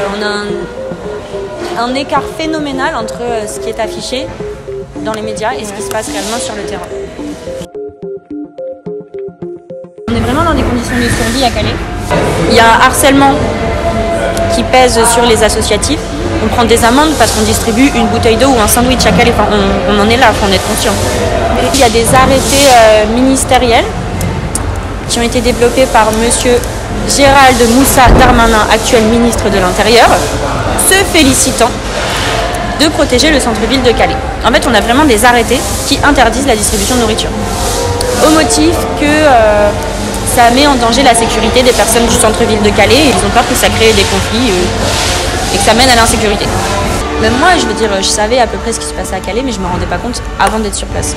On a un écart phénoménal entre ce qui est affiché dans les médias et ce qui se passe réellement sur le terrain. On est vraiment dans des conditions de survie à Calais. Il y a un harcèlement qui pèse sur les associatifs. On prend des amendes parce qu'on distribue une bouteille d'eau ou un sandwich à Calais. Enfin, on en est là, il faut en être conscient. Il y a des arrêtés ministériels qui ont été développés par monsieur Gérald Moussa Darmanin, actuel ministre de l'Intérieur, se félicitant de protéger le centre-ville de Calais. En fait, on a vraiment des arrêtés qui interdisent la distribution de nourriture, au motif que ça met en danger la sécurité des personnes du centre-ville de Calais et ils ont peur que ça crée des conflits et que ça mène à l'insécurité. Même moi, je veux dire, je savais à peu près ce qui se passait à Calais, mais je ne me rendais pas compte avant d'être sur place.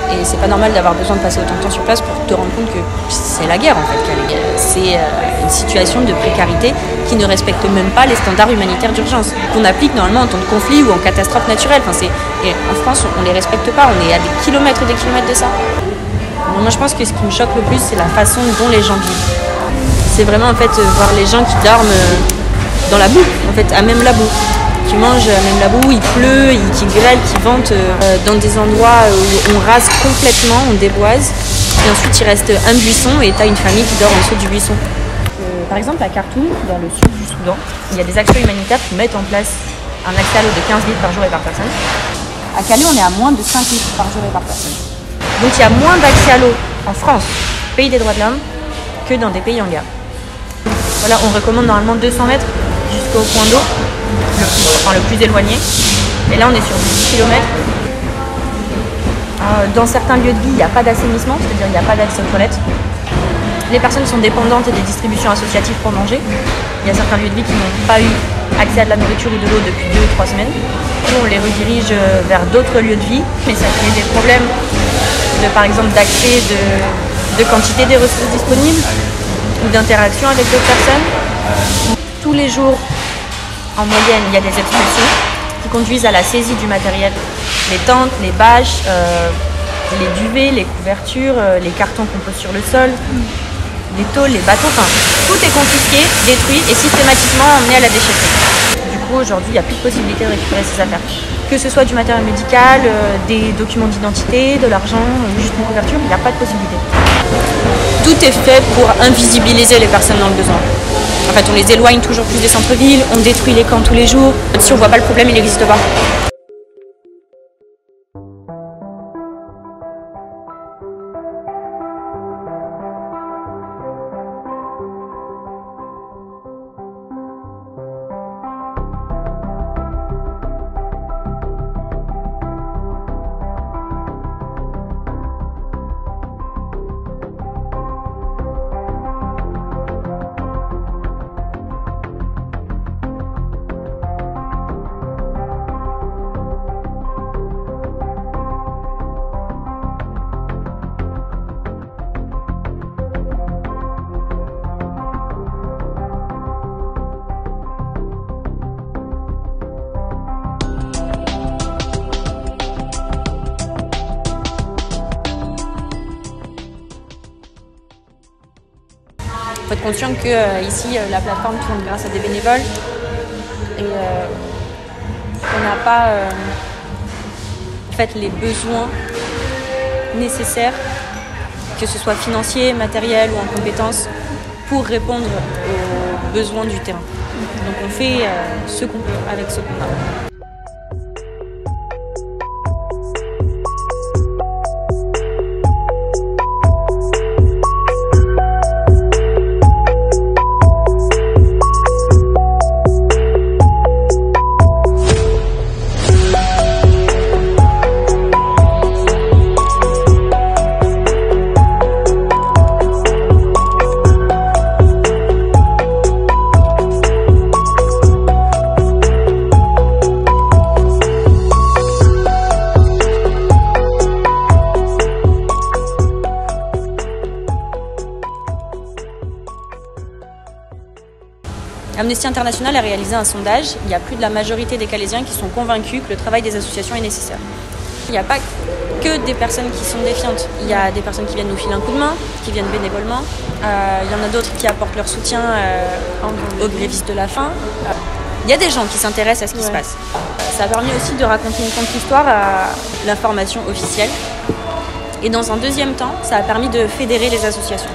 Et c'est pas normal d'avoir besoin de passer autant de temps sur place pour te rendre compte que c'est la guerre en fait, Calais. C'est une situation de précarité qui ne respecte même pas les standards humanitaires d'urgence qu'on applique normalement en temps de conflit ou en catastrophe naturelle. Et en France, on ne les respecte pas, on est à des kilomètres et des kilomètres de ça. Moi, je pense que ce qui me choque le plus, c'est la façon dont les gens vivent. C'est vraiment en fait voir les gens qui dorment dans la boue, en fait, à même la boue. Qui mangent à même la boue, il pleut, qui grêle, qui vente dans des endroits où on rase complètement, on déboise. Et ensuite, il reste un buisson et tu as une famille qui dort en dessous du buisson. Par exemple, à Khartoum, dans le sud du Soudan, il y a des actions humanitaires qui mettent en place un accès à l'eau de 15 litres par jour et par personne. À Calais, on est à moins de 5 litres par jour et par personne. Donc il y a moins d'accès à l'eau en France, pays des droits de l'homme, que dans des pays en guerre. Voilà, on recommande normalement 200 mètres jusqu'au point d'eau, le plus éloigné. Et là, on est sur 10 km. Dans certains lieux de vie, il n'y a pas d'assainissement, c'est-à-dire il n'y a pas d'accès aux toilettes. Les personnes sont dépendantes des distributions associatives pour manger. Il y a certains lieux de vie qui n'ont pas eu accès à de la nourriture ou de l'eau depuis 2 ou 3 semaines. Nous, on les redirige vers d'autres lieux de vie, mais ça crée des problèmes par exemple d'accès, de quantité des ressources disponibles ou d'interaction avec d'autres personnes. Tous les jours, en moyenne, il y a des expulsions qui conduisent à la saisie du matériel. Les tentes, les bâches, les duvets, les couvertures, les cartons qu'on pose sur le sol, les tôles, les bateaux, enfin, tout est confisqué, détruit et systématiquement emmené à la déchetterie. Du coup, aujourd'hui, il n'y a plus de possibilité de récupérer ces affaires. Que ce soit du matériel médical, des documents d'identité, de l'argent, juste une couverture, il n'y a pas de possibilité. Tout est fait pour invisibiliser les personnes dans le besoin. En fait, on les éloigne toujours plus des centres-villes, on détruit les camps tous les jours. Si on ne voit pas le problème, il n'existe pas. Il faut être conscient que ici, la plateforme tourne grâce à des bénévoles et qu'on n'a pas en fait, les besoins nécessaires, que ce soit financiers, matériels ou en compétences, pour répondre aux besoins du terrain. Donc on fait ce qu'on peut avec ce qu'on a. Amnesty International a réalisé un sondage. Il y a plus de la majorité des Calaisiens qui sont convaincus que le travail des associations est nécessaire. Il n'y a pas que des personnes qui sont défiantes. Il y a des personnes qui viennent nous filer un coup de main, qui viennent bénévolement. Il y en a d'autres qui apportent leur soutien aux grévistes de la faim. il y a des gens qui s'intéressent à ce qui se passe. Ça a permis aussi de raconter une contre-histoire à l'information officielle. Et dans un deuxième temps, ça a permis de fédérer les associations.